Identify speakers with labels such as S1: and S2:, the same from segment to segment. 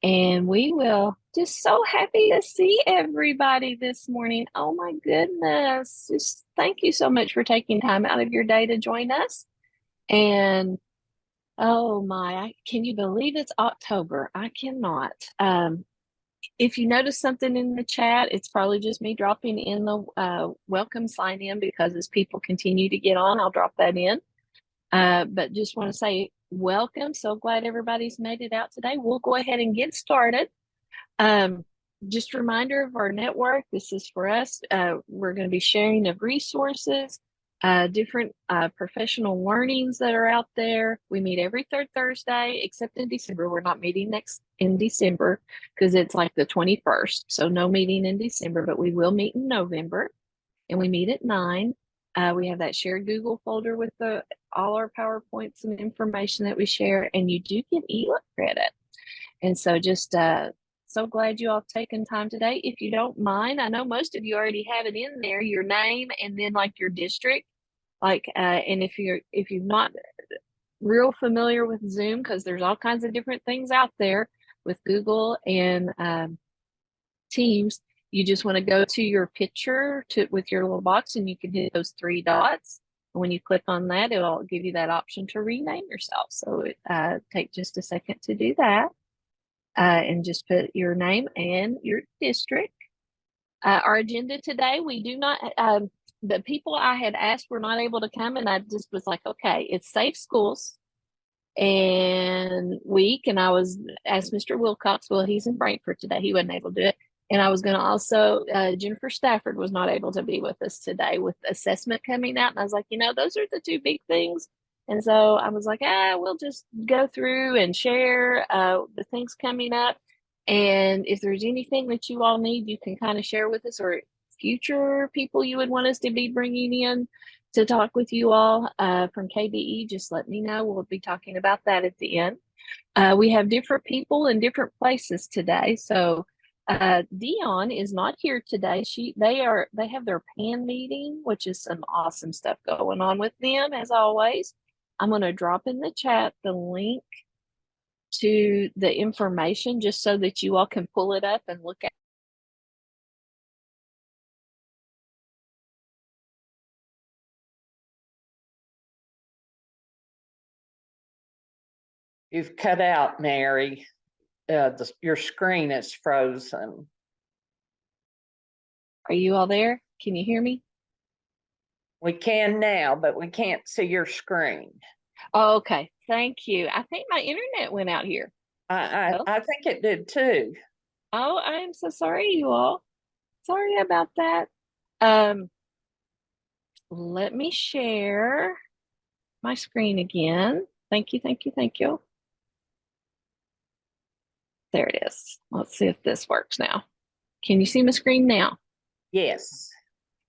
S1: And we will just so happy to see everybody this morning. Oh my goodness. Just thank you so much for taking time out of your day to join us. And oh my, can you believe it's October? I cannot. If you notice something in the chat, it's probably just me dropping in the welcome sign in because as people continue to get on, I'll drop that in. But just want to say welcome. So glad everybody's made it out today. We'll go ahead and get started. Um, just a reminder of our network. This is for us. We're going to be sharing of resources, different professional learnings that are out there. We meet every third Thursday, except in December. We're not meeting next in December because it's like the 21st. So no meeting in December, but we will meet in November, and we meet at 9. We have that shared Google folder with all our PowerPoints and information that we share, and you do get ELA credit. And so just so glad you all have taken time today. If you don't mind, I know most of you already have it in there, your name and then like your district. And if you're not real familiar with Zoom, because there's all kinds of different things out there with Google and Teams, you just want to go to your picture with your little box and you can hit those 3 dots. And when you click on that, it'll give you that option to rename yourself. So take just a second to do that. And just put your name and your district. Our agenda today, we do not, the people I had asked were not able to come, and I just was like, okay, it's Safe Schools and week. And I was asked Mr. Wilcox, well, he's in Frankfurt today. He wasn't able to do it. And I was going to also, Jennifer Stafford was not able to be with us today with assessment coming out. And I was like, those are the 2 big things. And so I was like, we'll just go through and share the things coming up. And if there's anything that you all need, you can kind of share with us, or future people you would want us to be bringing in to talk with you all from KVE, just let me know. We'll be talking about that at the end. We have different people in different places today. So Dion is not here today. They have their PAN meeting, which is some awesome stuff going on with them as always. I'm going to drop in the chat the link to the information just so that you all can pull it up and look at.
S2: You've cut out, Mary. Your screen is frozen.
S1: Are you all there? Can you hear me?
S2: We can now, but we can't see your screen.
S1: Oh, okay. Thank you. I think my internet went out here.
S2: I think it did too.
S1: Oh, I am so sorry, you all. Sorry about that. Let me share my screen again. Thank you, thank you, thank you. There it is. Let's see if this works now. Can you see my screen now?
S2: Yes.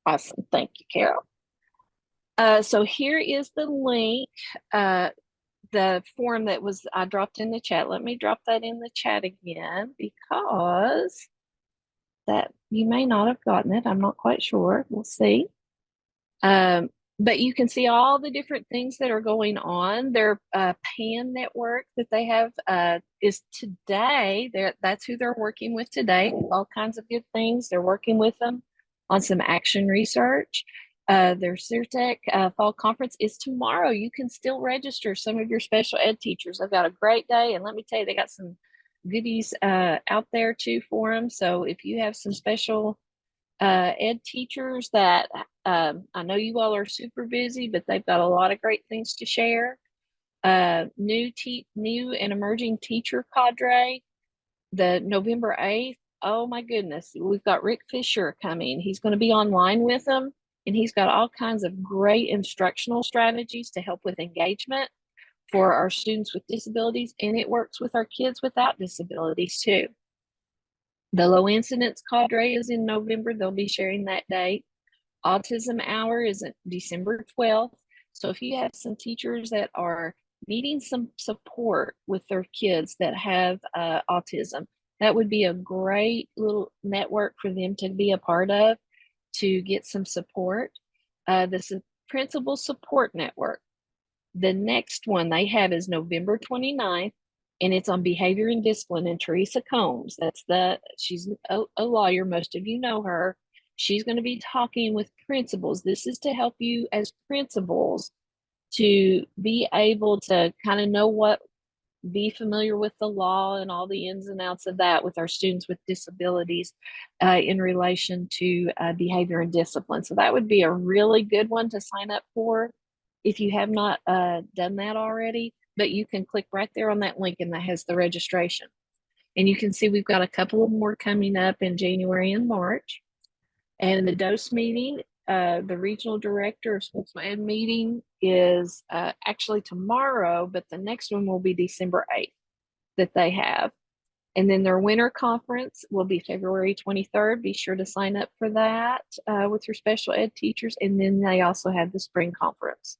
S1: Awesome. Thank you, Carol. So here is the link, the form that I dropped in the chat. Let me drop that in the chat again because that you may not have gotten it. I'm not quite sure. We'll see. But you can see all the different things that are going on. Their PAN network that they have is today. That's who they're working with today. All kinds of good things. They're working with them on some action research. Their CERTEC fall conference is tomorrow. You can still register some of your special ed teachers. They've got a great day. And let me tell you, they got some goodies out there too for them. So if you have some special ed teachers that I know you all are super busy, but they've got a lot of great things to share. New and emerging teacher cadre, the November 8th. Oh my goodness, we've got Rick Fisher coming. He's going to be online with them, and he's got all kinds of great instructional strategies to help with engagement for our students with disabilities, and it works with our kids without disabilities too. The low incidence cadre is in November. They'll be sharing that date. Autism Hour is December 12th. So if you have some teachers that are needing some support with their kids that have autism, that would be a great little network for them to be a part of to get some support. This is Principal Support Network. The next one they have is November 29th. and it's on behavior and discipline. And Teresa Combs, she's a lawyer. Most of you know her. She's going to be talking with principals. This is to help you as principals to be able to kind of be familiar with the law and all the ins and outs of that with our students with disabilities in relation to behavior and discipline. So that would be a really good one to sign up for if you have not done that already. But you can click right there on that link, and that has the registration. And you can see we've got a couple of more coming up in January and March. And the DOSE meeting, the regional director of sports ed meeting is actually tomorrow, but the next one will be December 8th that they have. And then their winter conference will be February 23rd. Be sure to sign up for that with your special ed teachers. And then they also have the spring conference.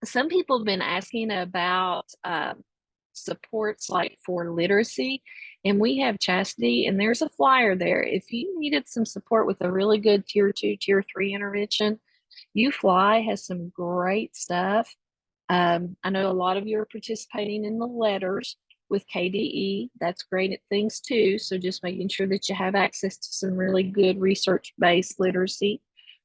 S1: Some people have been asking about supports like for literacy, and we have Chastity, and there's a flyer there. If you needed some support with a really good tier 2, tier 3 intervention, UFly has some great stuff. I know a lot of you are participating in the letters with KDE. That's great at things too. So just making sure that you have access to some really good research-based literacy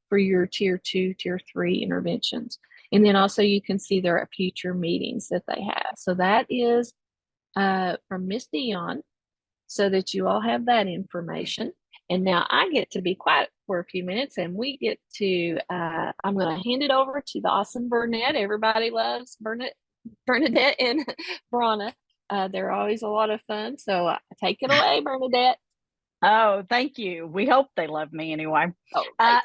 S1: for your tier 2, tier 3 interventions. And then also you can see their future meetings that they have. So that is from Miss Dion, so that you all have that information. And now I get to be quiet for a few minutes, and we get to, I'm going to hand it over to the awesome Burnett. Everybody loves Bernadette and Brana. They're always a lot of fun. So take it away, Bernadette.
S3: Oh, thank you. We hope they love me anyway.
S1: Oh,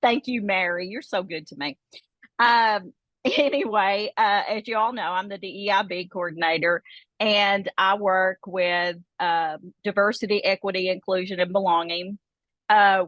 S3: thank you, Mary. You're so good to me. Anyway, as you all know, I'm the DEIB coordinator, and I work with diversity, equity, inclusion, and belonging.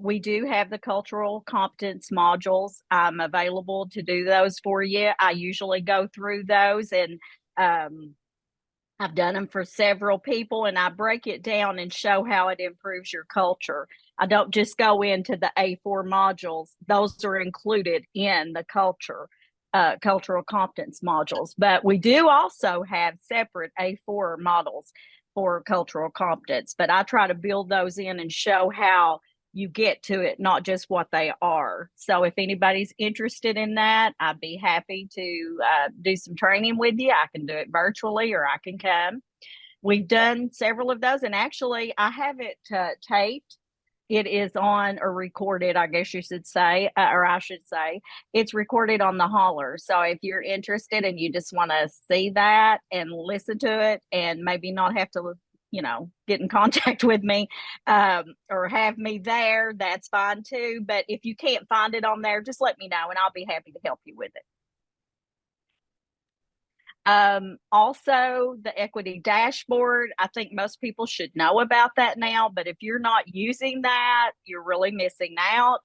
S3: We do have the cultural competence modules. I'm available to do those for you. I usually go through those, and I've done them for several people, and I break it down and show how it improves your culture. I don't just go into the A4 modules. Those are included in the cultural competence modules, but we do also have separate A4 models for cultural competence, but I try to build those in and show how you get to it, not just what they are. So if anybody's interested in that, I'd be happy to do some training with you. I can do it virtually, or I can come. We've done several of those, and actually I have it taped. It is on, or recorded, I guess you should say, or I should say, it's recorded on the Holler. So if you're interested and you just want to see that and listen to it, and maybe not have to, get in contact with me or have me there, that's fine too. But if you can't find it on there, just let me know, and I'll be happy to help you with it. Also, the equity dashboard. I think most people should know about that now, but if you're not using that, you're really missing out.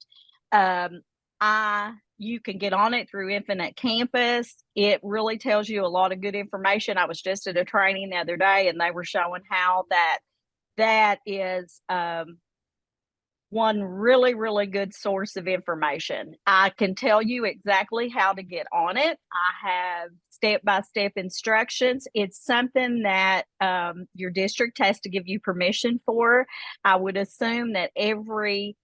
S3: You can get on it through Infinite Campus. It really tells you a lot of good information. I was just at a training the other day, and they were showing how that is one really, really good source of information. I can tell you exactly how to get on it. I have step-by-step instructions. It's something that your district has to give you permission for. I would assume that every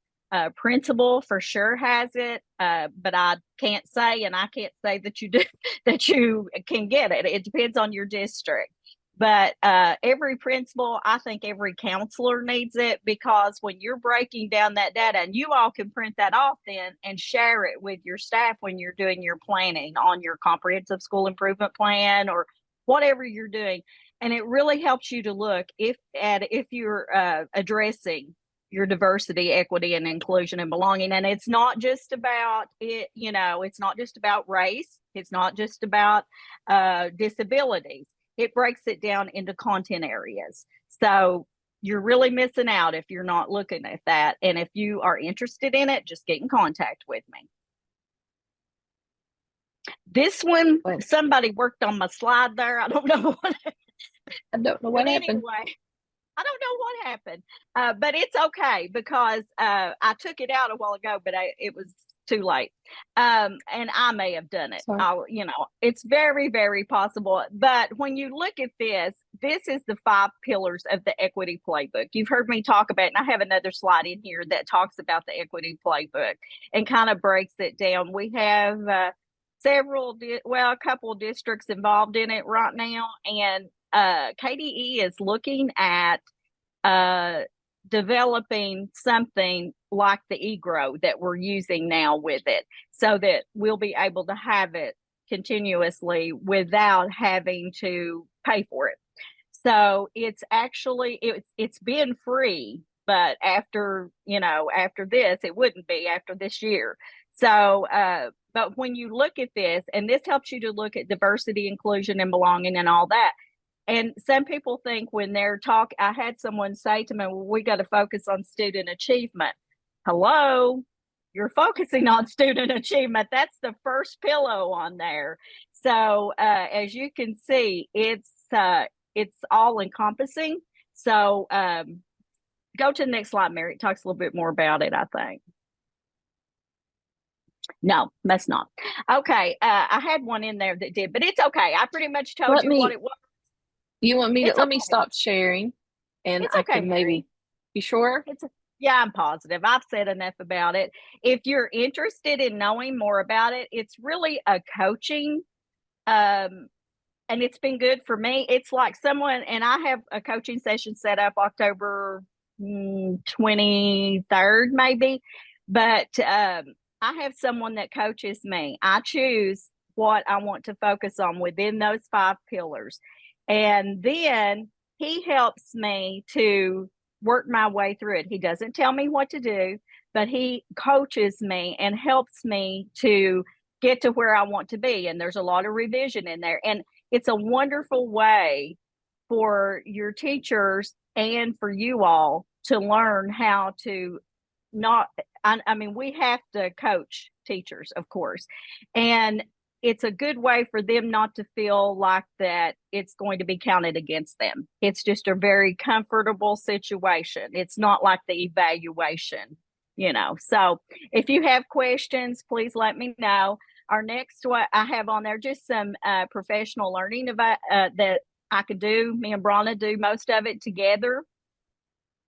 S3: principal for sure has it, but I can't say, and I can't say that you do, that you can get it. It depends on your district. But every principal, I think every counselor needs it, because when you're breaking down that data, and you all can print that off then and share it with your staff when you're doing your planning on your comprehensive school improvement plan or whatever you're doing. And it really helps you to look if you're addressing your diversity, equity, and inclusion and belonging. And it's not just about it, it's not just about race. It's not just about disabilities. It breaks it down into content areas. So you're really missing out if you're not looking at that. And if you are interested in it, just get in contact with me. This one, somebody worked on my slide there. I don't know what
S1: happened.
S3: Anyway, I don't know what happened, but it's okay, because I took it out a while ago, but it was too late. And I may have done it.
S1: Sorry.
S3: It's very, very possible. But when you look at this is the 5 pillars of the equity playbook. You've heard me talk about it, and I have another slide in here that talks about the equity playbook and kind of breaks it down. We have a couple of districts involved in it right now, and KDE is looking at developing something like the eGrow that we're using now with it, so that we'll be able to have it continuously without having to pay for it. So it's actually it's been free, but after this, it wouldn't be after this year. So but when you look at this, and this helps you to look at diversity, inclusion, and belonging and all that. And some people think when they're I had someone say to me, well, we got to focus on student achievement. Hello, you're focusing on student achievement. That's the first pillow on there. So as you can see, it's all encompassing. So go to the next slide, Mary. It talks a little bit more about it, I think. No, that's not. Okay, I had one in there that did, but it's okay. I pretty much told what it was.
S1: You want me to let me stop sharing, and I can maybe. You sure?
S3: Yeah, I'm positive. I've said enough about it. If you're interested in knowing more about it, it's really a coaching, and it's been good for me. It's like someone, and I have a coaching session set up October 23rd, maybe, but I have someone that coaches me. I choose what I want to focus on within those 5 pillars. And then he helps me to work my way through it. He doesn't tell me what to do, but he coaches me and helps me to get to where I want to be. And there's a lot of revision in there. And it's a wonderful way for your teachers and for you all to learn how to we have to coach teachers, of course. And it's a good way for them not to feel like that it's going to be counted against them. It's just a very comfortable situation. It's not like the evaluation, So if you have questions, please let me know. Our next one I have on there, just some professional learning about that I could do. Me and Bronna do most of it together.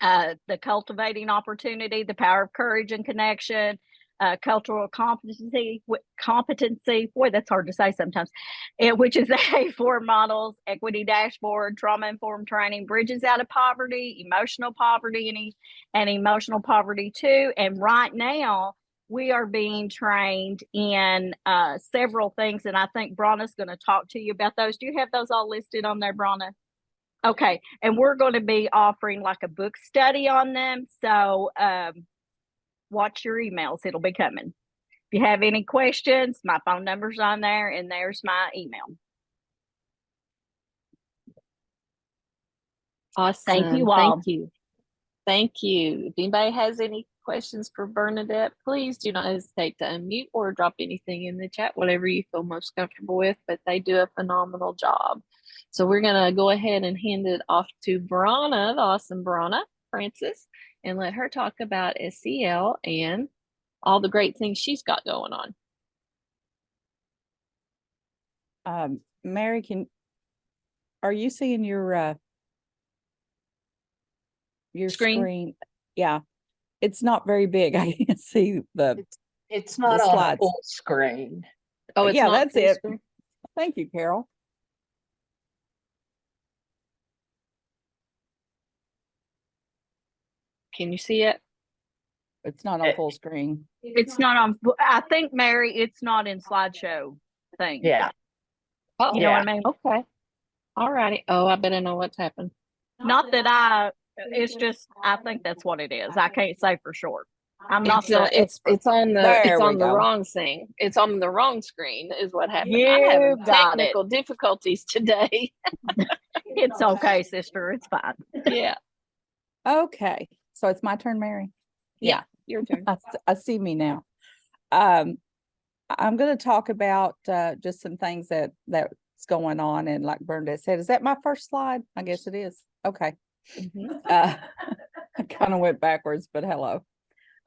S3: The cultivating opportunity, the power of courage and connection, cultural competency. Boy, that's hard to say sometimes. Which is the A4 models, equity dashboard, trauma-informed training, bridges out of poverty, emotional poverty, and emotional poverty too. And right now, we are being trained in several things, and I think Bronna's going to talk to you about those. Do you have those all listed on there, Bronna? Okay, and we're going to be offering like a book study on them. So watch your emails. It'll be coming. If you have any questions, my phone number's on there, and there's my email.
S1: Awesome.
S3: Thank you all.
S1: Thank you. If anybody has any questions for Bernadette, please do not hesitate to unmute or drop anything in the chat, whatever you feel most comfortable with, but they do a phenomenal job. So we're going to go ahead and hand it off to Bronna, the awesome Bronna Francis, and let her talk about SEL and all the great things she's got going on.
S4: Mary, are you seeing your screen? Yeah, it's not very big. I can't see
S2: it's not on full screen.
S1: Oh, it's
S4: yeah,
S1: not
S4: that's it.
S1: Screen?
S4: Thank you, Carol.
S1: Can you see it?
S4: It's not on full screen.
S3: It's not on. I think, Mary, it's not in slideshow thing.
S2: Yeah.
S1: Oh,
S3: you know what I mean?
S1: Okay. All righty. Oh, I better know what's happened.
S3: Not that it's just, I think that's what it is. I can't say for sure. I'm not sure.
S1: It's on the
S4: go.
S1: wrong thing. It's on the wrong screen is what happened.
S3: You
S1: I'm having
S3: got
S1: technical difficulties today.
S3: It's okay, sister. It's fine.
S1: Yeah.
S4: Okay. So it's my turn, Mary.
S1: Yeah. Your turn.
S4: I see me now. I'm going to talk about just some things that's going on. And like Bernadette said, is that my first slide? I guess it is. Okay.
S1: Mm-hmm.
S4: I kind of went backwards, but hello.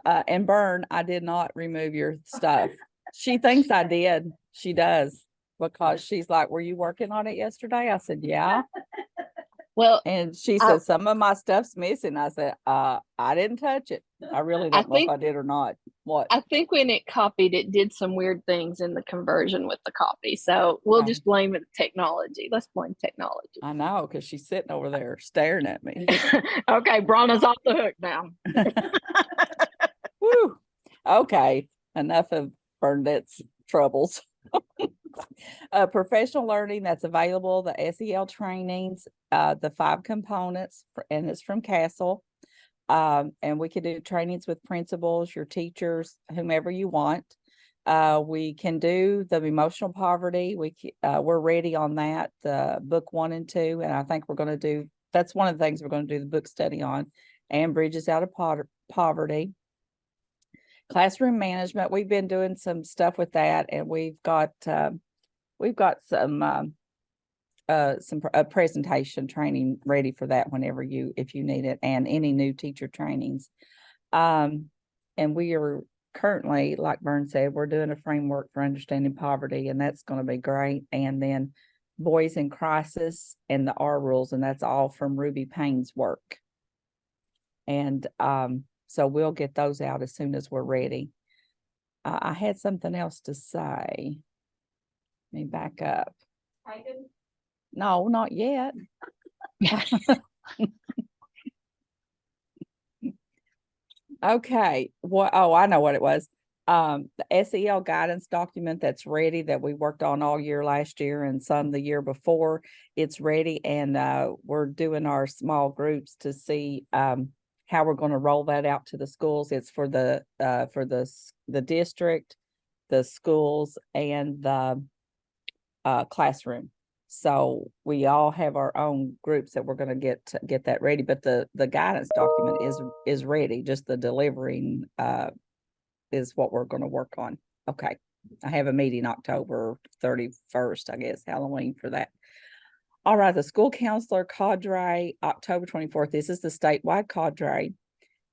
S4: And Bern, I did not remove your stuff. She thinks I did. She does, because she's like, were you working on it yesterday? I said, yeah.
S1: Well,
S4: And she
S1: I-
S4: said, some of my stuff's missing. I said, I didn't touch it. I really
S1: I
S4: don't know if
S1: think
S4: I did or not. What?
S1: I think when it copied, it did some weird things in the conversion with the copy. So we'll just blame it technology. Let's blame technology.
S4: I know, because she's sitting over there staring at me.
S1: Okay, Bronna's off the hook now.
S4: Woo. Okay, enough of Bernadette's troubles. Professional learning that's available, the SEL trainings, the 5 components, and it's from Castle. And we can do trainings with principals, your teachers, whomever you want. We can do the emotional poverty. We're ready on that, book 1 and 2. And I think we're going to do, that's one of the things we're going to do the book study on, and bridges out of poverty. Classroom management, we've been doing some stuff with that, and we've got some presentation training ready for that whenever if you need it, and any new teacher trainings. And we are currently, like Vern said, we're doing a framework for understanding poverty, and that's going to be great. And then boys in crisis and the R rules, and that's all from Ruby Payne's work. And so we'll get those out as soon as we're ready. I had something else to say. Let me back up. No, not yet. Okay. Oh, I know what it was. The SEL guidance document that's ready, that we worked on all year last year and some the year before. It's ready, and we're doing our small groups to see how we're going to roll that out to the schools. It's for the district, the schools, and the classroom. So we all have our own groups that we're going to get that ready. But the guidance document is ready. Just the delivering is what we're going to work on. Okay. I have a meeting October 31st, I guess, Halloween for that. All right, the school counselor cadre, October 24th. This is the statewide cadre,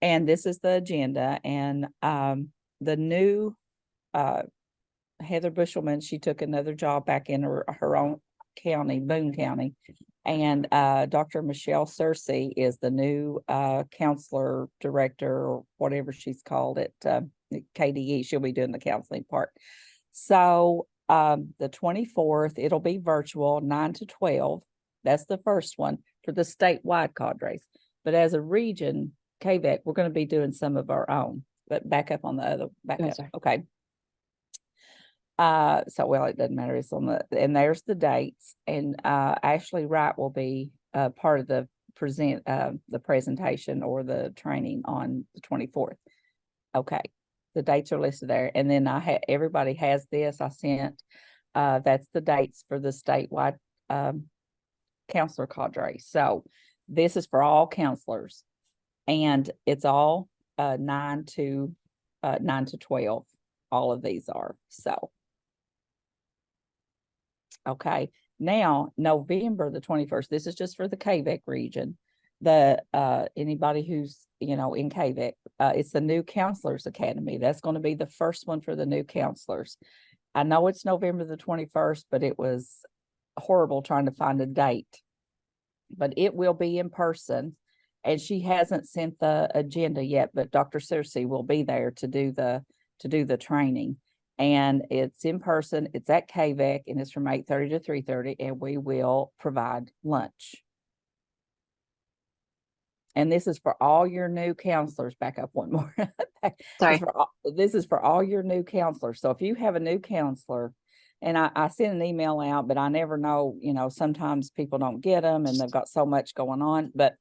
S4: and this is the agenda. And the new Heather Bushelman, she took another job back in her own county, Boone County. And Dr. Michelle Searcy is the new counselor director, or whatever she's called at KDE. She'll be doing the counseling part. So the 24th, it'll be virtual, 9 to 12. That's the first one for the statewide cadres. But as a region, KVEC, we're going to be doing some of our own. But back up on the other, back up.
S1: Sorry.
S4: Okay. So, well, it doesn't matter. It's on and there's the dates. And Ashley Wright will be part of the presentation or the training on the 24th. Okay. The dates are listed there. And then everybody has this. I sent, that's the dates for the statewide counselor cadre. So this is for all counselors, and it's all 9 to 12. All of these are. So, okay. Now, November the 21st, this is just for the KVEC region. Anybody who's, in KVEC, it's the new counselors academy. That's going to be the first one for the new counselors. I know it's November the 21st, but it was horrible trying to find a date. But it will be in person, and she hasn't sent the agenda yet, but Dr. Searcy will be there to do the training. And it's in person, it's at KVEC, and it's from 8:30 to 3:30, and we will provide lunch. And this is for all your new counselors. Back up one more.
S1: Sorry.
S4: This is for all your new counselors. So if you have a new counselor, and I sent an email out, but I never know, sometimes people don't get them and they've got so much going on. But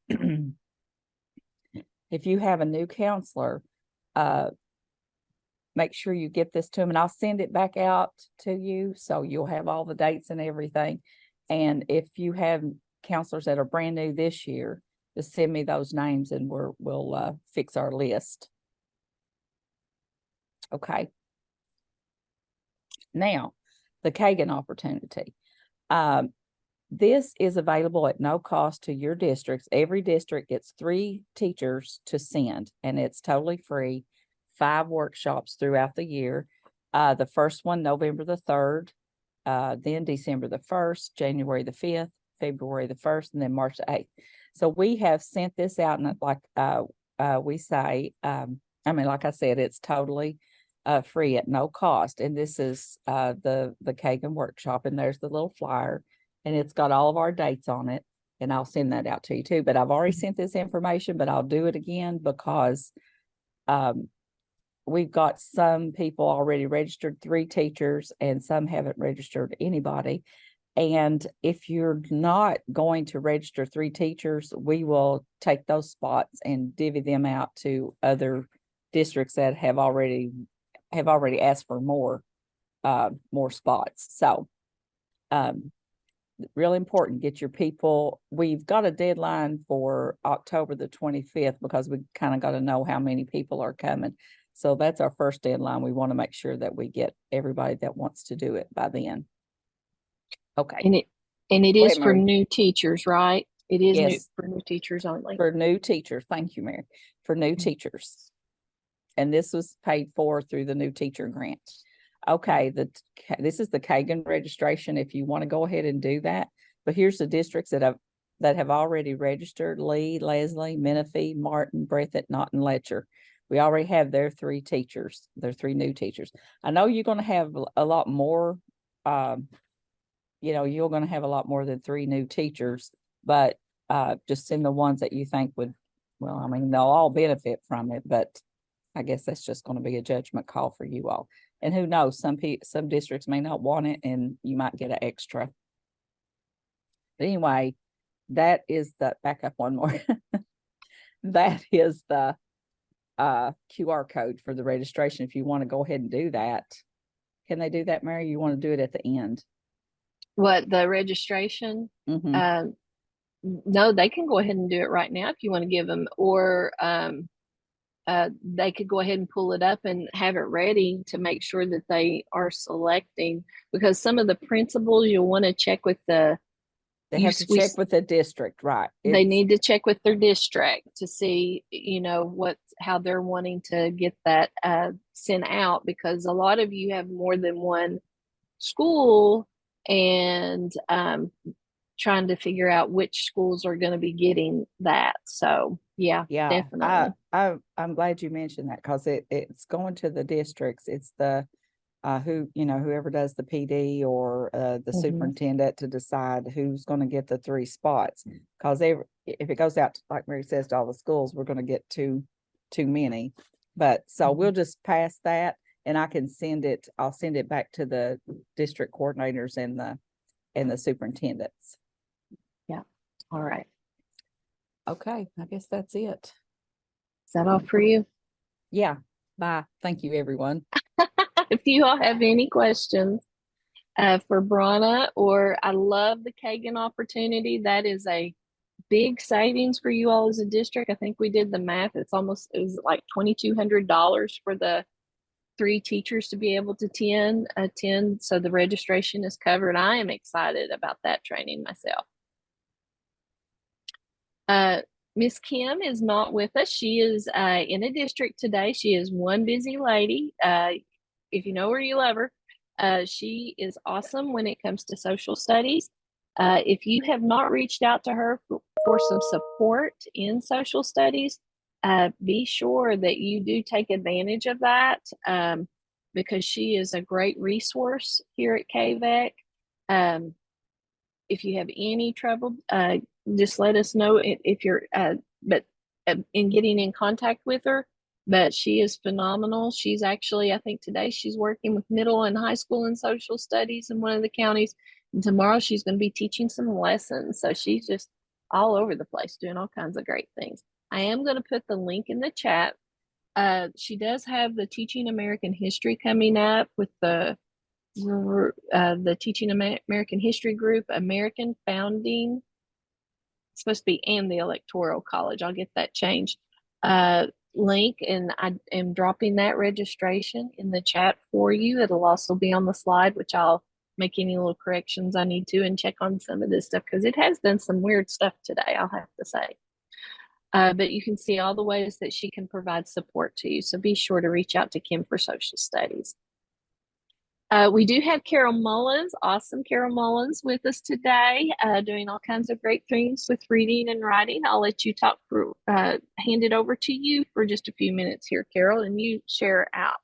S4: if you have a new counselor, make sure you get this to them, and I'll send it back out to you. So you'll have all the dates and everything. And if you have counselors that are brand new this year, just send me those names and we'll fix our list. Okay. Now, the Kagan opportunity. This is available at no cost to your districts. Every district gets 3 teachers to send, and it's totally free. 5 workshops throughout the year. The first one, November the 3rd, then December the 1st, January the 5th, February the 1st, and then March the 8th. So we have sent this out, and like we say, like I said, it's totally free at no cost. And this is the Kagan workshop, and there's the little flyer, and it's got all of our dates on it. And I'll send that out to you too. But I've already sent this information, but I'll do it again because we've got some people already registered, 3 teachers, and some haven't registered anybody. And if you're not going to register 3 teachers, we will take those spots and divvy them out to other districts that have already asked for more spots. So really important, get your people. We've got a deadline for October the 25th because we kind of got to know how many people are coming. So that's our first deadline. We want to make sure that we get everybody that wants to do it by then. Okay.
S1: And it
S4: Go
S1: is
S4: ahead,
S1: for
S4: Mary.
S1: new teachers, right? It is new
S4: Yes.
S1: for new teachers only.
S4: For new teachers. Thank you, Mary. For new teachers. And this was paid for through the new teacher grant. Okay, this is the Kagan registration if you want to go ahead and do that. But here's the districts that have already registered: Lee, Leslie, Menifee, Martin, Breathitt, Naughton, Letcher. We already have their 3 teachers, their 3 new teachers. I know you're going to have a lot more, you're going to have a lot more than 3 new teachers, but just send the ones that you think would, they'll all benefit from it, but I guess that's just going to be a judgment call for you all. And who knows, some districts may not want it and you might get an extra. But anyway, that is back up one more. That is the QR code for the registration. If you want to go ahead and do that, can they do that, Mary? You want to do it at the end?
S1: What, the registration?
S4: Mm-hmm.
S1: No, they can go ahead and do it right now if you want to give them, or they could go ahead and pull it up and have it ready to make sure that they are selecting, because some of the principals you'll want to check with
S4: They have to check with the district, right?
S1: They need to check with their district to see, how they're wanting to get that sent out, because a lot of you have more than one school and trying to figure out which schools are going to be getting that. So yeah, definitely.
S4: I'm glad you mentioned that, because it's going to the districts. It's the whoever does the PD or the superintendent to decide who's going to get the 3 spots. Because if it goes out, like Mary says, to all the schools, we're going to get too many. But so we'll just pass that, and I can send it. I'll send it back to the district coordinators and the superintendents.
S1: Yeah. All right.
S4: Okay, I guess that's it.
S1: Is that all for you?
S4: Yeah. Bye. Thank you, everyone.
S1: If you all have any questions for Brana, or I love the Kagan opportunity, that is a big savings for you all as a district. I think we did the math. It was like $2,200 for the 3 teachers to be able to attend. So the registration is covered. I am excited about that training myself. Miss Kim is not with us. She is in a district today. She is one busy lady. If you know her, you love her. She is awesome when it comes to social studies. If you have not reached out to her for some support in social studies, be sure that you do take advantage of that, because she is a great resource here at KVEC. If you have any trouble, just let us know if you're, in getting in contact with her. But she is phenomenal. She's actually, I think today she's working with middle and high school in social studies in one of the counties. And tomorrow she's going to be teaching some lessons. So she's just all over the place doing all kinds of great things. I am going to put the link in the chat. She does have the Teaching American History coming up with the Teaching American History group, American Founding. It's supposed to be, and the Electoral College. I'll get that changed. Link, and I am dropping that registration in the chat for you. It'll also be on the slide, which I'll make any little corrections I need to and check on some of this stuff, because it has done some weird stuff today, I'll have to say. But you can see all the ways that she can provide support to you. So be sure to reach out to Kim for social studies. We do have Carol Mullins, awesome Carol Mullins, with us today, doing all kinds of great things with reading and writing. I'll let you talk for, hand it over to you for just a few minutes here, Carol, and you share out.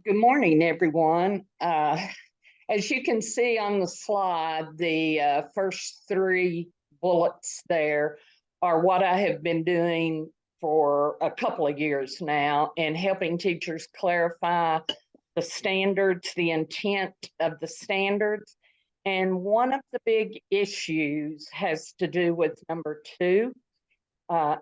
S2: Good morning, everyone. As you can see on the slide, the first 3 bullets there are what I have been doing for a couple of years now and helping teachers clarify the standards, the intent of the standards. And one of the big issues has to do with number 2,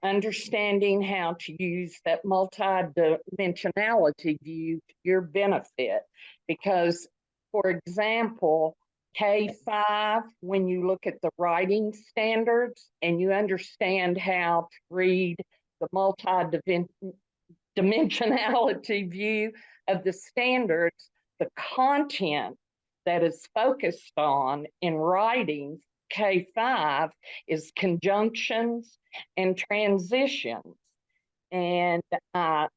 S2: understanding how to use that multi-dimensionality view to your benefit. Because, for example, K-5, when you look at the writing standards and you understand how to read the multi-dimensionality view of the standards, the content that is focused on in writing K-5 is conjunctions and transitions. And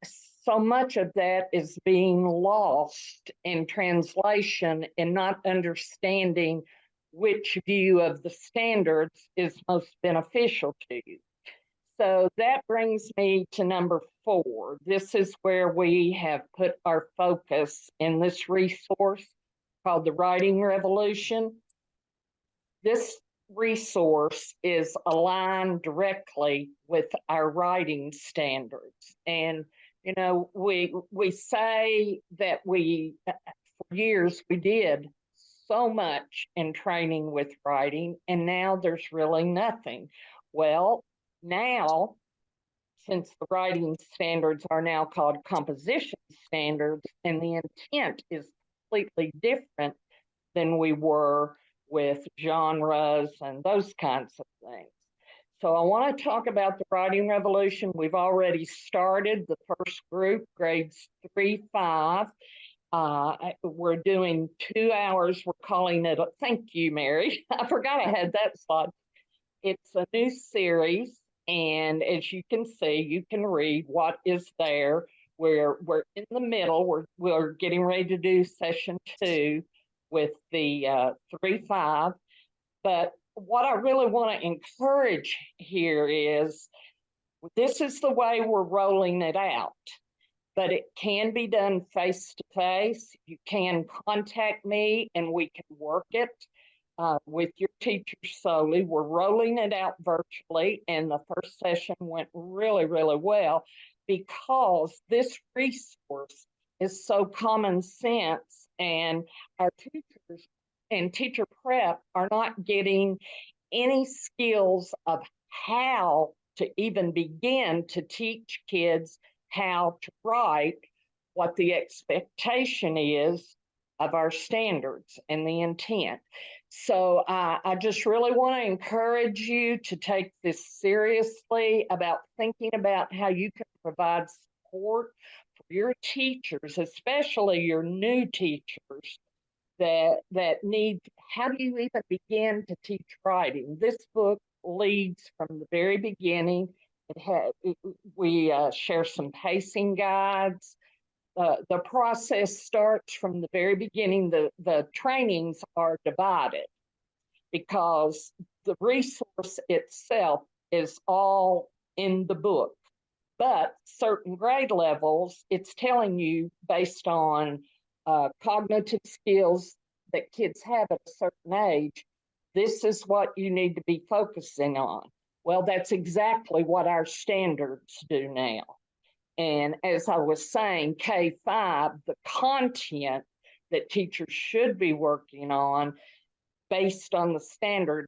S2: so much of that is being lost in translation and not understanding which view of the standards is most beneficial to you. So that brings me to number 4. This is where we have put our focus in this resource called the Writing Revolution. This resource is aligned directly with our writing standards. And, you know, we say that for years, we did so much in training with writing, and now there's really nothing. Well, now, since the writing standards are now called composition standards, and the intent is completely different than we were with genres and those kinds of things. So I want to talk about the Writing Revolution. We've already started the first group, grades 3-5. We're doing 2 hours. We're calling it, thank you, Mary. I forgot I had that slide. It's a new series. And as you can see, you can read what is there. We're in the middle. We're getting ready to do session 2 with the 3-5. But what I really want to encourage here is this is the way we're rolling it out. But it can be done face-to-face. You can contact me and we can work it with your teachers solely. We're rolling it out virtually, and the first session went really, really well because this resource is so common sense, and our teachers and teacher prep are not getting any skills of how to even begin to teach kids how to write, what the expectation is of our standards and the intent. So I just really want to encourage you to take this seriously about thinking about how you can provide support for your teachers, especially your new teachers that need, how do you even begin to teach writing? This book leads from the very beginning. We share some pacing guides. The process starts from the very beginning. The trainings are divided because the resource itself is all in the book. But certain grade levels, it's telling you based on cognitive skills that kids have at a certain age, this is what you need to be focusing on. Well, that's exactly what our standards do now. And as I was saying, K-5, the content that teachers should be working on based on the standard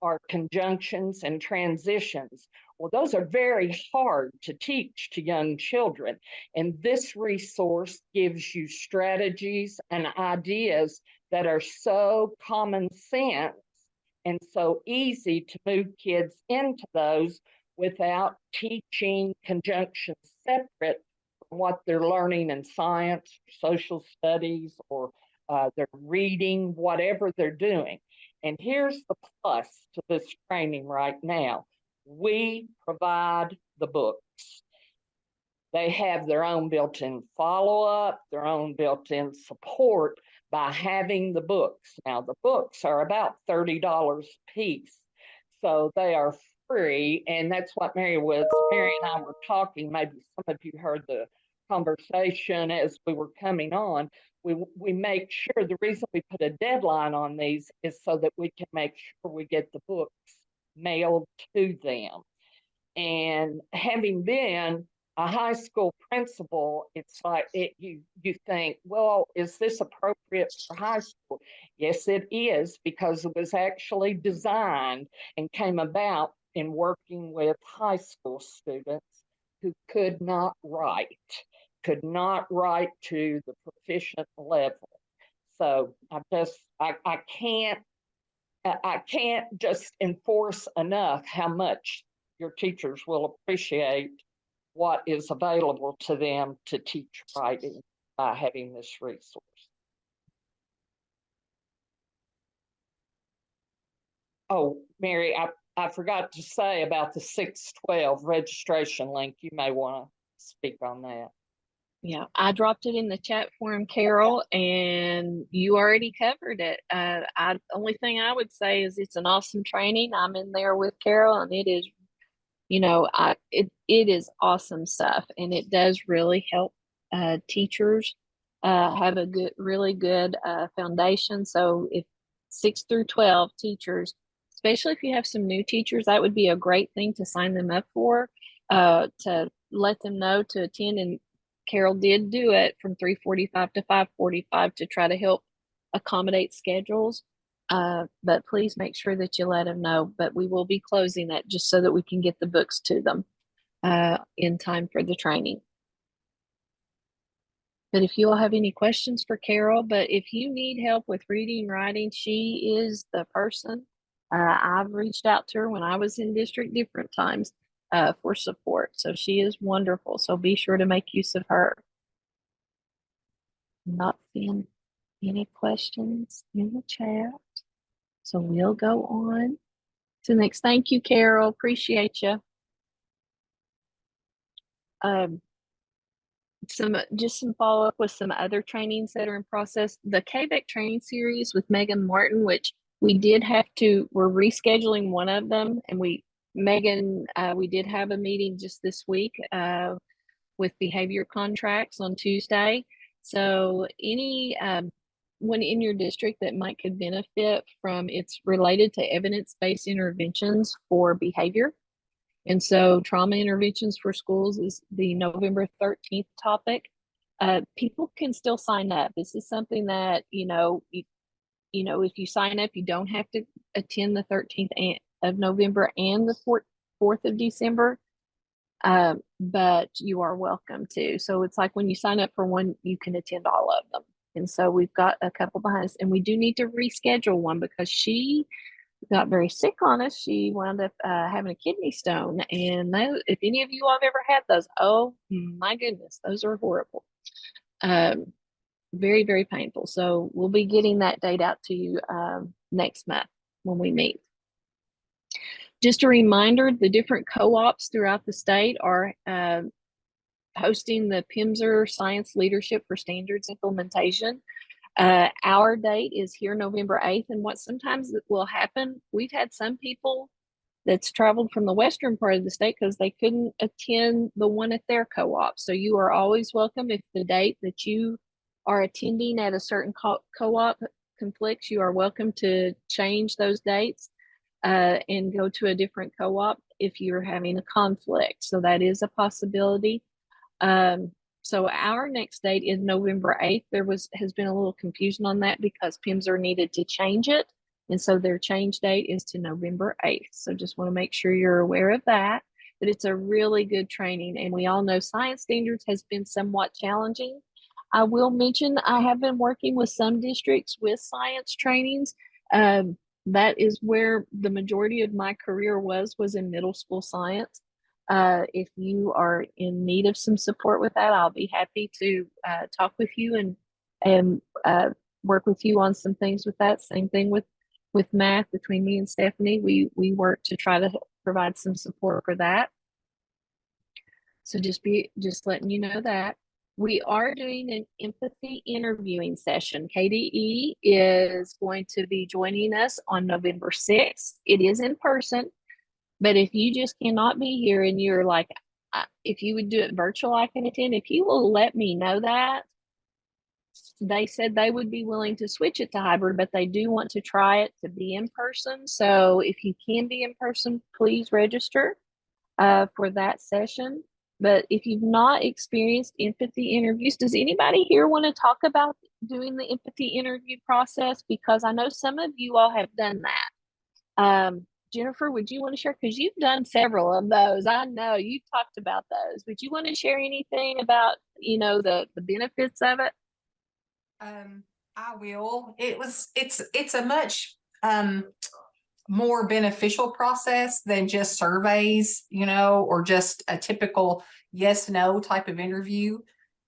S2: are conjunctions and transitions. Well, those are very hard to teach to young children. And this resource gives you strategies and ideas that are so common sense and so easy to move kids into those without teaching conjunctions separate from what they're learning in science, social studies, or they're reading, whatever they're doing. And here's the plus to this training right now. We provide the books. They have their own built-in follow-up, their own built-in support by having the books. Now, the books are about $30 a piece, so they are free, and that's what Mary and I were talking. Maybe some of you heard the conversation as we were coming on. We make sure, the reason we put a deadline on these is so that we can make sure we get the books mailed to them. And having been a high school principal, it's like you think, well, is this appropriate for high school? Yes, it is, because it was actually designed and came about in working with high school students who could not write to the proficient level. So I can't just enforce enough how much your teachers will appreciate what is available to them to teach writing by having this resource. Oh, Mary, I forgot to say about the 612 registration link. You may want to speak on that.
S1: Yeah, I dropped it in the chat forum, Carol, and you already covered it. Only thing I would say is it's an awesome training. I'm in there with Carol, and it is, it is awesome stuff, and it does really help teachers have a really good foundation. So if 6 through 12 teachers, especially if you have some new teachers, that would be a great thing to sign them up for, to let them know to attend. And Carol did do it from 3:45 to 5:45 to try to help accommodate schedules. But please make sure that you let them know. But we will be closing that just so that we can get the books to them in time for the training. But if you all have any questions for Carol, but if you need help with reading, writing, she is the person. I've reached out to her when I was in district different times for support. So she is wonderful. So be sure to make use of her. Not seeing any questions in the chat. So we'll go on to the next. Thank you, Carol. Appreciate you. Some follow up with some other trainings that are in process. The KVEC training series with Megan Martin, which we're rescheduling one of them, and we did have a meeting just this week with behavior contracts on Tuesday. So any one in your district that could benefit from, it's related to evidence-based interventions for behavior. And so trauma interventions for schools is the November 13th topic. People can still sign up. This is something that, if you sign up, you don't have to attend the 13th of November and the 4th of December, but you are welcome to. So it's like when you sign up for one, you can attend all of them. And so we've got a couple behind us, and we do need to reschedule one because she got very sick on us. She wound up having a kidney stone. And if any of you have ever had those, oh my goodness, those are horrible. Very, very painful. So we'll be getting that date out to you next month when we meet. Just a reminder, the different co-ops throughout the state are hosting the PIMSR Science Leadership for Standards Implementation. Our date is here November 8th, and what sometimes will happen, we've had some people that's traveled from the western part of the state because they couldn't attend the one at their co-op. So you are always welcome. If the date that you are attending at a certain co-op conflicts, you are welcome to change those dates and go to a different co-op if you're having a conflict. So that is a possibility. So our next date is November 8th. Has been a little confusion on that because PIMSR needed to change it. And so their change date is to November 8th. So just want to make sure you're aware of that. But it's a really good training. And we all know science standards has been somewhat challenging. I will mention I have been working with some districts with science trainings. That is where the majority of my career was in middle school science. If you are in need of some support with that, I'll be happy to talk with you and work with you on some things with that. Same thing with math between me and Stephanie. We work to try to provide some support for that. So just letting you know that. We are doing an empathy interviewing session. KDE is going to be joining us on November 6th. It is in person, but if you just cannot be here and you're like, if you would do it virtual, I can attend. If you will let me know that. They said they would be willing to switch it to hybrid, but they do want to try it to be in person. So if you can be in person, please register for that session. But if you've not experienced empathy interviews, does anybody here want to talk about doing the empathy interview process? Because I know some of you all have done that. Jennifer, would you want to share? Because you've done several of those. I know you've talked about those. Would you want to share anything about, the benefits of it?
S5: I will. It's a much more beneficial process than just surveys, or just a typical yes/no type of interview.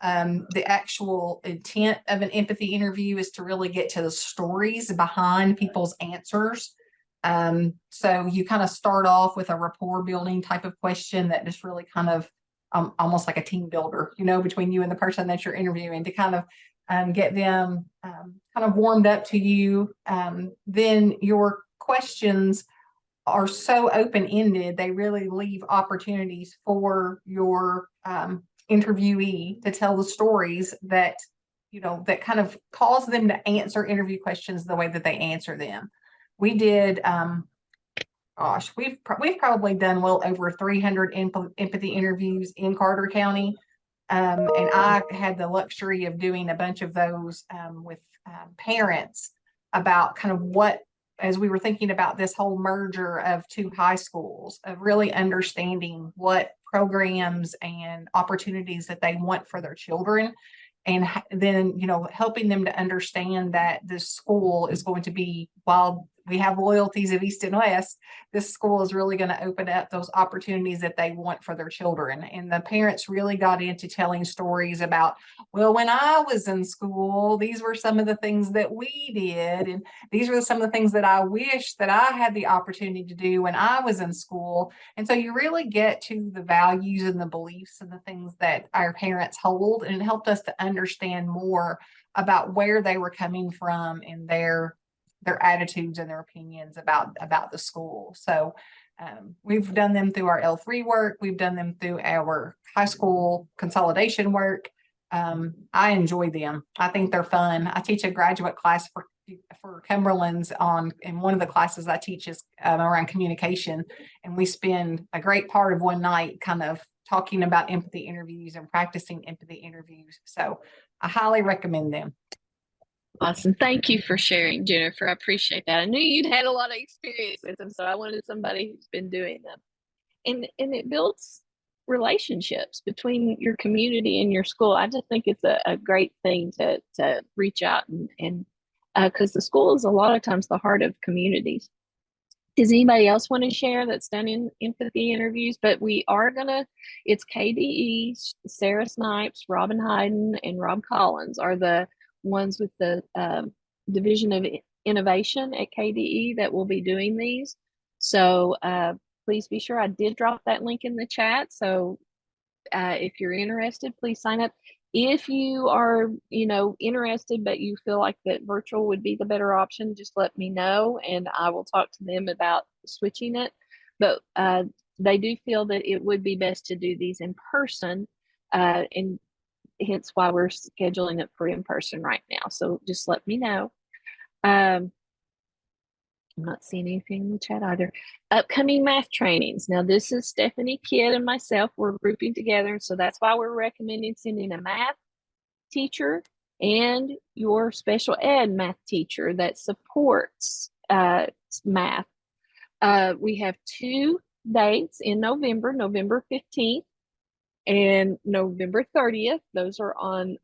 S5: The actual intent of an empathy interview is to really get to the stories behind people's answers. So you kind of start off with a rapport building type of question that just really kind of almost like a team builder, between you and the person that you're interviewing, to kind of get them kind of warmed up to you. Then your questions are so open-ended, they really leave opportunities for your interviewee to tell the stories that, that kind of cause them to answer interview questions the way that they answer them. We did, we've probably done well over 300 empathy interviews in Carter County. And I had the luxury of doing a bunch of those with parents about kind of as we were thinking about this whole merger of two high schools, of really understanding what programs and opportunities that they want for their children. And then, helping them to understand that this school is going to be, while we have loyalties of East and West, this school is really going to open up those opportunities that they want for their children. And the parents really got into telling stories about, well, when I was in school, these were some of the things that we did. And these were some of the things that I wish that I had the opportunity to do when I was in school. And so you really get to the values and the beliefs and the things that our parents hold. And it helped us to understand more about where they were coming from and their attitudes and their opinions about the school. So we've done them through our L3 work. We've done them through our high school consolidation work. I enjoy them. I think they're fun. I teach a graduate class for Cumberland's and one of the classes I teach is around communication. And we spend a great part of one night kind of talking about empathy interviews and practicing empathy interviews. So I highly recommend them.
S1: Awesome. Thank you for sharing, Jennifer. I appreciate that. I knew you'd had a lot of experience with them, so I wanted somebody who's been doing them. And it builds relationships between your community and your school. I just think it's a great thing to reach out and because the school is a lot of times the heart of communities. Does anybody else want to share that's done in empathy interviews? But we are it's KDE, Sarah Snipes, Robin Hayden, and Rob Collins are the ones with the Division of Innovation at KDE that will be doing these. So please be sure. I did drop that link in the chat. So if you're interested, please sign up. If you are, interested, but you feel like that virtual would be the better option, just let me know and I will talk to them about switching it. But they do feel that it would be best to do these in person, and hence why we're scheduling it for in person right now. So just let me know. I'm not seeing anything in the chat either. Upcoming math trainings. Now, this is Stephanie Kidd and myself. We're grouping together. So that's why we're recommending sending a math teacher and your special ed math teacher that supports math. We have 2 dates in November, November 15th and November 30th. Those are on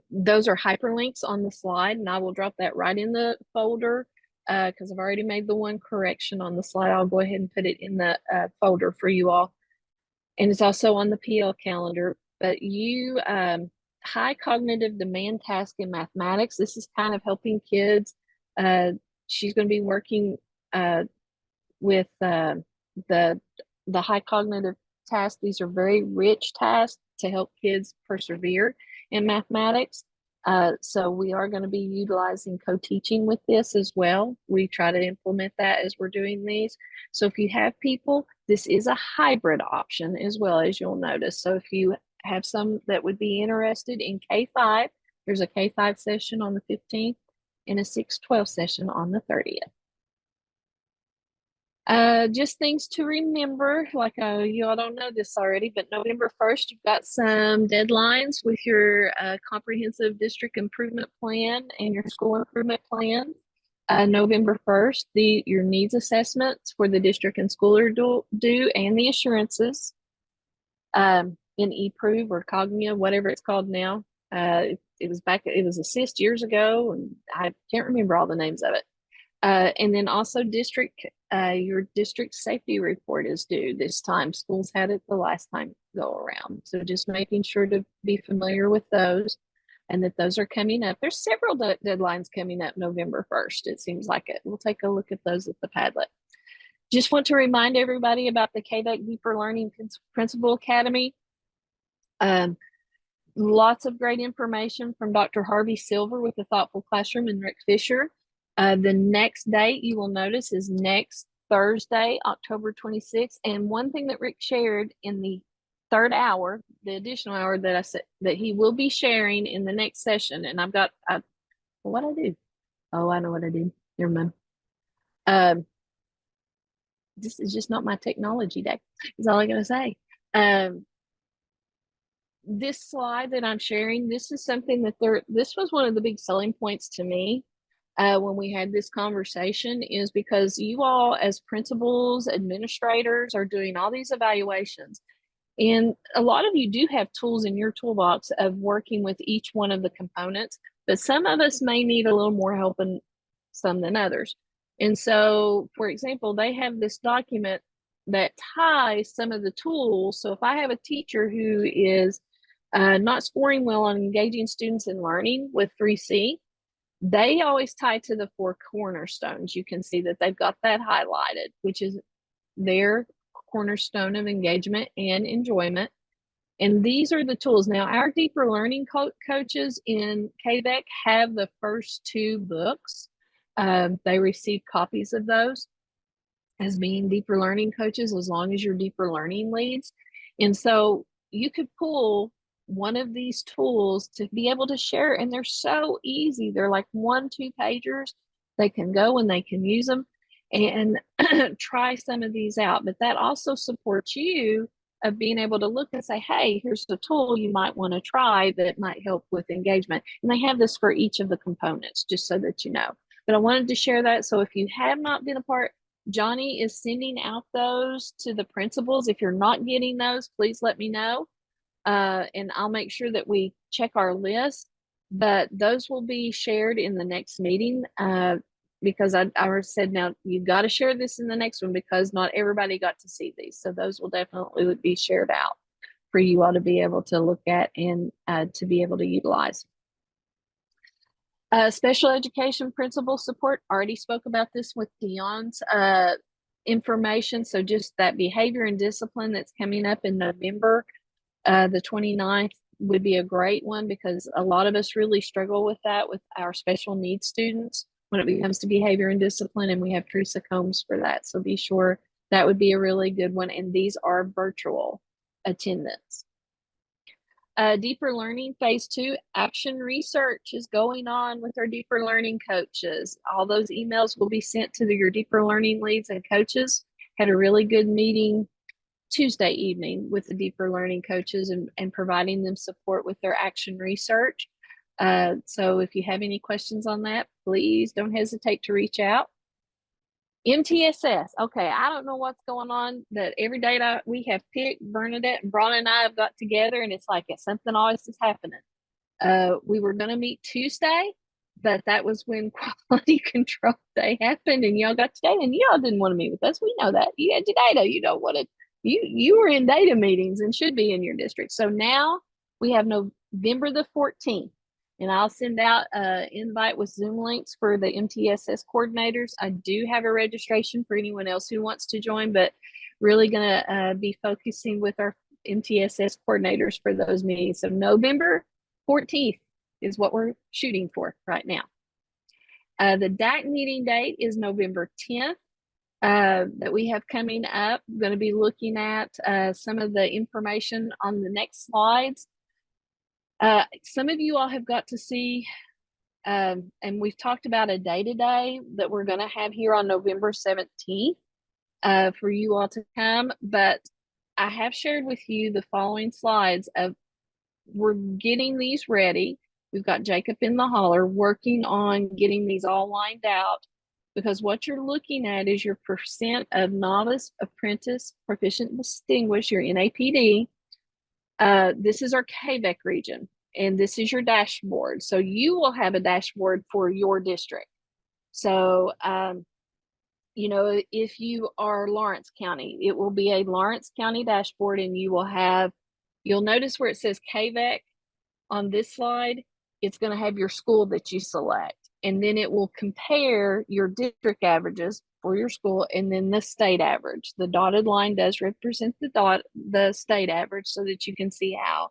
S1: those are hyperlinks on the slide, and I will drop that right in the folder because I've already made the one correction on the slide. I'll go ahead and put it in the folder for you all. And it's also on the PL calendar. But high cognitive demand task in mathematics. This is kind of helping kids. She's going to be working with the high cognitive tasks. These are very rich tasks to help kids persevere in mathematics. So we are going to be utilizing co-teaching with this as well. We try to implement that as we're doing these. So if you have people, this is a hybrid option as well, as you'll notice. So if you have some that would be interested in K-5, there's a K-5 session on the 15th and a 6-12 session on the 30th. Just things to remember, like you all don't know this already, but November 1st, you've got some deadlines with your comprehensive district improvement plan and your school improvement plan. November 1st, your needs assessments for the district and school are due, and the assurances in eProve or Cognia, whatever it's called now. It was Assist years ago, and I can't remember all the names of it. And then also your district safety report is due this time. Schools had it the last time go around. So just making sure to be familiar with those and that those are coming up. There's several deadlines coming up November 1st. It seems like it. We'll take a look at those at the Padlet. Just want to remind everybody about the KVEC Deeper Learning Principal Academy. Lots of great information from Dr. Harvey Silver with the Thoughtful Classroom and Rick Fisher. The next date you will notice is next Thursday, October 26th. And one thing that Rick shared in the third hour, the additional hour that I said that he will be sharing in the next session. And what I do? Oh, I know what I did. Never mind. This is just not my technology day. Is all I'm going to say. This slide that I'm sharing, this is something that this was one of the big selling points to me. When we had this conversation, is because you all as principals, administrators are doing all these evaluations. And a lot of you do have tools in your toolbox of working with each one of the components, but some of us may need a little more help in some than others. And so, for example, they have this document that ties some of the tools. So if I have a teacher who is not scoring well on engaging students in learning with 3C, they always tie to the 4 cornerstones. You can see that they've got that highlighted, which is their cornerstone of engagement and enjoyment. And these are the tools. Now, our deeper learning coaches in KVEC have the first 2 books. They receive copies of those as being deeper learning coaches, as long as you're deeper learning leads. And so you could pull one of these tools to be able to share, and they're so easy. They're like 1-2 pagers. They can go and they can use them and try some of these out. But that also supports you of being able to look and say, hey, here's a tool you might want to try that might help with engagement. And they have this for each of the components, just so that you know. But I wanted to share that. So if you have not been a part, Johnny is sending out those to the principals. If you're not getting those, please let me know. And I'll make sure that we check our list, but those will be shared in the next meeting, because I said, now you've got to share this in the next one, because not everybody got to see these. So those will definitely be shared out for you all to be able to look at and to be able to utilize. Special education principal support, already spoke about this with Dion's information. So just that behavior and discipline that's coming up in November. The 29th would be a great one, because a lot of us really struggle with that with our special needs students when it comes to behavior and discipline, and we have Teresa Combs for that. So be sure that would be a really good one. And these are virtual attendance. Deeper learning phase 2 action research is going on with our deeper learning coaches. All those emails will be sent to your deeper learning leads and coaches. Had a really good meeting Tuesday evening with the deeper learning coaches and providing them support with their action research. So if you have any questions on that, please don't hesitate to reach out. MTSS. Okay, I don't know what's going on, that every day we have picked, Bernadette and Braun and I have got together, and it's like something always is happening. We were going to meet Tuesday, but that was when quality control day happened, and y'all got today, and y'all didn't want to meet with us. We know that. You had your data. You don't want to. You were in data meetings and should be in your district. So now we have November the 14th. And I'll send out an invite with Zoom links for the MTSS coordinators. I do have a registration for anyone else who wants to join, but really going to be focusing with our MTSS coordinators for those meetings. So November 14th is what we're shooting for right now. The DAC meeting date is November 10th. That we have coming up. I'm going to be looking at some of the information on the next slides. Some of you all have got to see, and we've talked about a day-to-day that we're going to have here on November 17th for you all to come, but I have shared with you the following slides of we're getting these ready. We've got Jacob in the holler working on getting these all lined out, because what you're looking at is your percent of novice, apprentice, proficient, distinguished, your NAPD. This is our KVEC region, and this is your dashboard. So you will have a dashboard for your district. So, you know, if you are Lawrence County, it will be a Lawrence County dashboard, and you will have, you'll notice where it says KVEC on this slide, it's going to have your school that you select. And then it will compare your district averages for your school and then the state average. The dotted line does represent the state average so that you can see how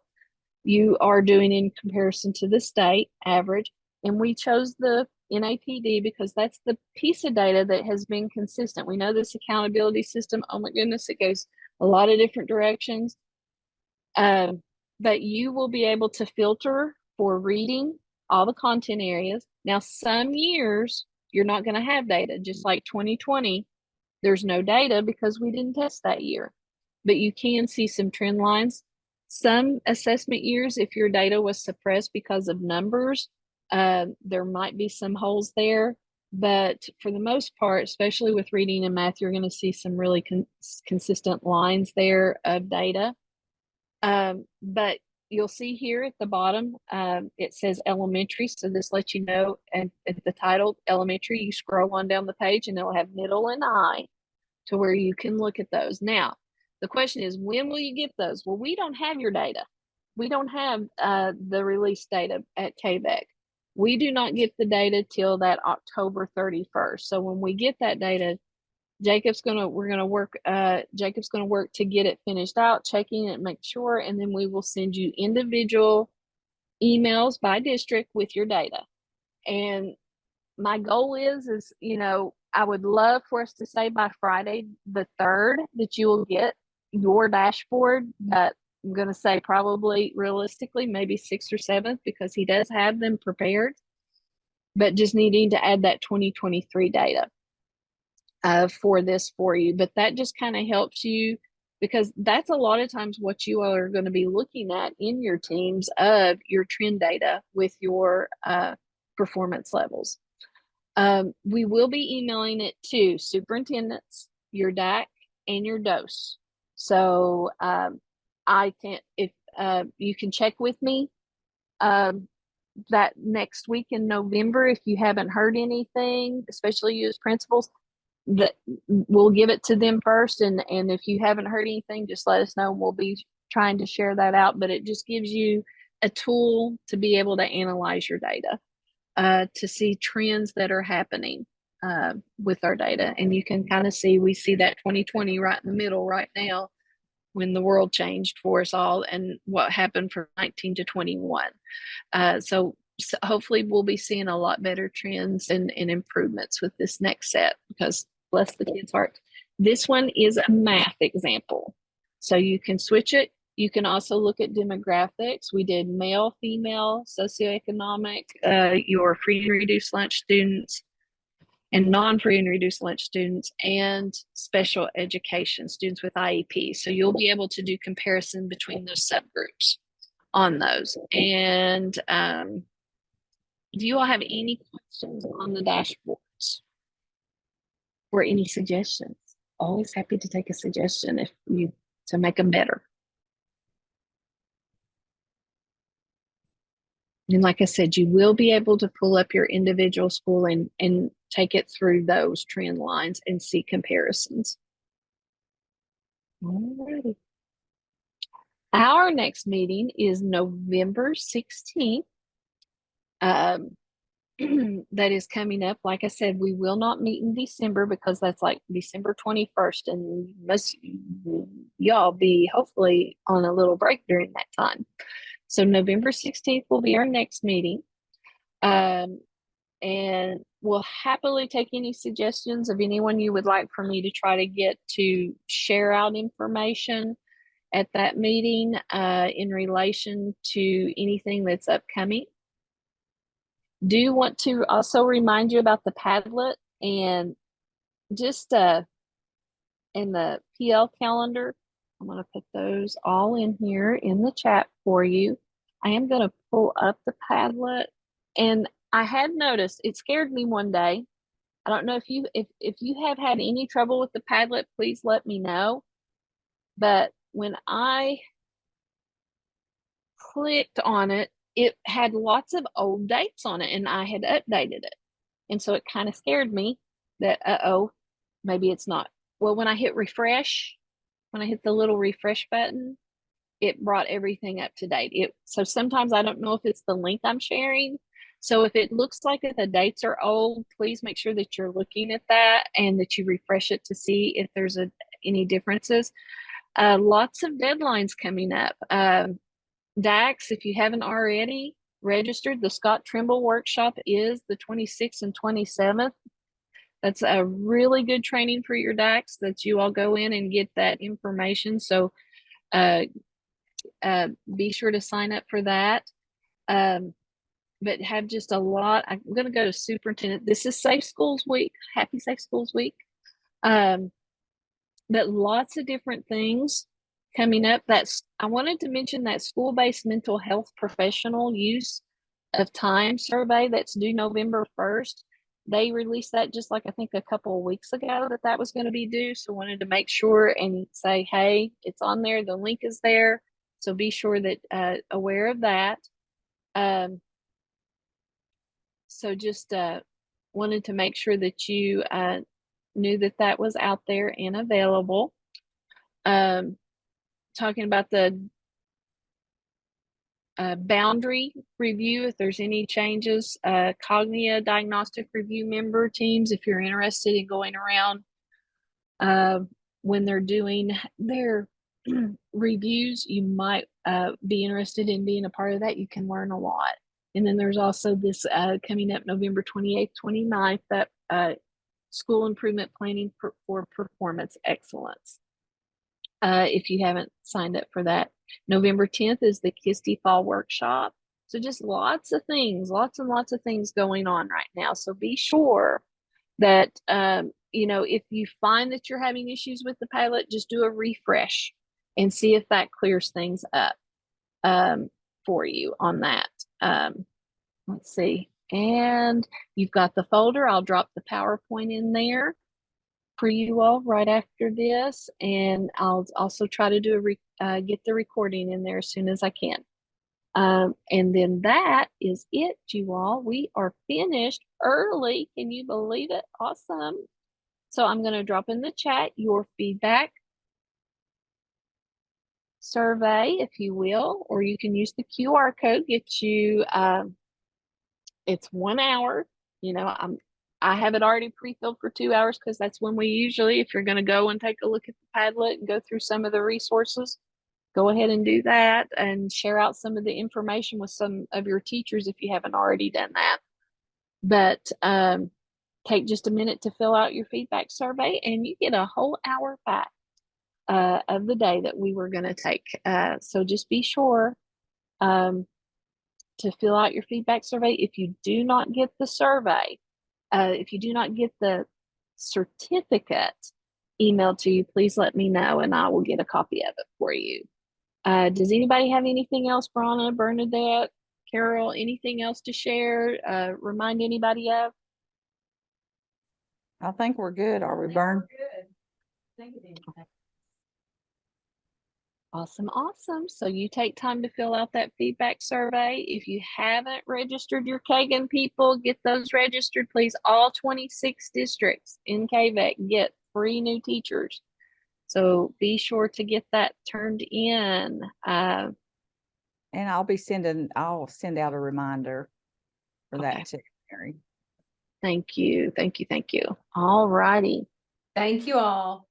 S1: you are doing in comparison to the state average. And we chose the NAPD because that's the piece of data that has been consistent. We know this accountability system, oh my goodness, it goes a lot of different directions. But you will be able to filter for reading all the content areas. Now, some years you're not going to have data, just like 2020, there's no data because we didn't test that year. But you can see some trend lines. Some assessment years, if your data was suppressed because of numbers, there might be some holes there. But for the most part, especially with reading and math, you're going to see some really consistent lines there of data. But you'll see here at the bottom, it says elementary. So this lets you know, and at the title, elementary, you scroll on down the page and it'll have middle and high to where you can look at those. Now, the question is, when will you get those? Well, we don't have your data. We don't have the release data at KVEC. We do not get the data till that October 31st. So when we get that data, Jacob's gonna work to get it finished out, checking it, make sure, and then we will send you individual emails by district with your data. And my goal is, you know, I would love for us to say by Friday the 3rd that you will get your dashboard, but I'm going to say probably realistically maybe 6th or 7th because he does have them prepared, but just needing to add that 2023 data for this for you. But that just kind of helps you, because that's a lot of times what you are going to be looking at in your teams of your trend data with your performance levels. We will be emailing it to superintendents, your DAC, and your DOS. So I can, if you can check with me that next week in November if you haven't heard anything, especially you as principals, that we'll give it to them first. And if you haven't heard anything, just let us know. We'll be trying to share that out, but it just gives you a tool to be able to analyze your data. To see trends that are happening with our data. And you can kind of see, we see that 2020 right in the middle right now when the world changed for us all and what happened from 19 to 21. So hopefully we'll be seeing a lot better trends and improvements with this next set, because bless the kids' heart. This one is a math example. So you can switch it. You can also look at demographics. We did male, female, socioeconomic, your free and reduced lunch students and non-free and reduced lunch students, and special education students with IEP. So you'll be able to do comparison between those subgroups on those. And do you all have any questions on the dashboards or any suggestions? Always happy to take a suggestion if you to make them better. And like I said, you will be able to pull up your individual school and take it through those trend lines and see comparisons. Alrighty. Our next meeting is November 16th. um, that is coming up. Like I said, we will not meet in December because that's like December 21st, and most y'all be hopefully on a little break during that time. So November 16th will be our next meeting. And we'll happily take any suggestions of anyone you would like for me to try to get to share out information at that meeting in relation to anything that's upcoming. Do want to also remind you about the Padlet, and just in the PL calendar. I'm going to put those all in here in the chat for you. I am going to pull up the Padlet, and I had noticed it scared me one day. I don't know if you have had any trouble with the Padlet, please let me know. But when I clicked on it, it had lots of old dates on it, and I had updated it. And so it kind of scared me that, maybe it's not. Well, when I hit refresh, when I hit the little refresh button, it brought everything up to date. So sometimes I don't know if it's the link I'm sharing. So if it looks like that the dates are old, please make sure that you're looking at that and that you refresh it to see if there's any differences. Lots of deadlines coming up. DAX, if you haven't already registered, the Scott Trimble workshop is the 26th and 27th. That's a really good training for your DAX that you all go in and get that information. So be sure to sign up for that. But have just a lot. I'm going to go to superintendent. This is Safe Schools Week. Happy Safe Schools Week. But lots of different things coming up. I wanted to mention that school-based mental health professional use of time survey that's due November 1st. They released that just like I think a couple of weeks ago that was going to be due. So wanted to make sure and say, hey, it's on there. The link is there. So be sure that aware of that. So just wanted to make sure that you knew that was out there and available. Talking about the boundary review, if there's any changes, Cognia diagnostic review member teams, if you're interested in going around when they're doing their reviews, you might be interested in being a part of that. You can learn a lot. And then there's also this coming up November 28th, 29th, that school improvement planning for performance excellence. If you haven't signed up for that. November 10th is the KISTI Fall Workshop. So just lots and lots of things going on right now. So be sure that, if you find that you're having issues with the Padlet, just do a refresh and see if that clears things up for you on that. Let's see. And you've got the folder. I'll drop the PowerPoint in there for you all right after this, and I'll also try to do get the recording in there as soon as I can. And then that is it, you all. We are finished early. Can you believe it? Awesome. So I'm going to drop in the chat your feedback survey, if you will, or you can use the QR code. Get you. It's 1 hour. I have it already pre-filled for 2 hours because that's when we usually, if you're going to go and take a look at the Padlet and go through some of the resources, go ahead and do that and share out some of the information with some of your teachers if you haven't already done that. But take just a minute to fill out your feedback survey and you get a whole hour back of the day that we were going to take. So just be sure to fill out your feedback survey. If you do not get the survey, if you do not get the certificate emailed to you, please let me know and I will get a copy of it for you. Does anybody have anything else, Bronna, Bernadette, Carol, anything else to share? Remind anybody of?
S4: I think we're good. Are we, Bern?
S1: Awesome. So you take time to fill out that feedback survey. If you haven't registered your Kagan people, get those registered, please. All 26 districts in KVEC get 3 new teachers. So be sure to get that turned in.
S4: And I'll send out a reminder for
S1: Okay.
S4: that too, Mary.
S1: Thank you. Thank you. Thank you. All righty.
S6: Thank you all.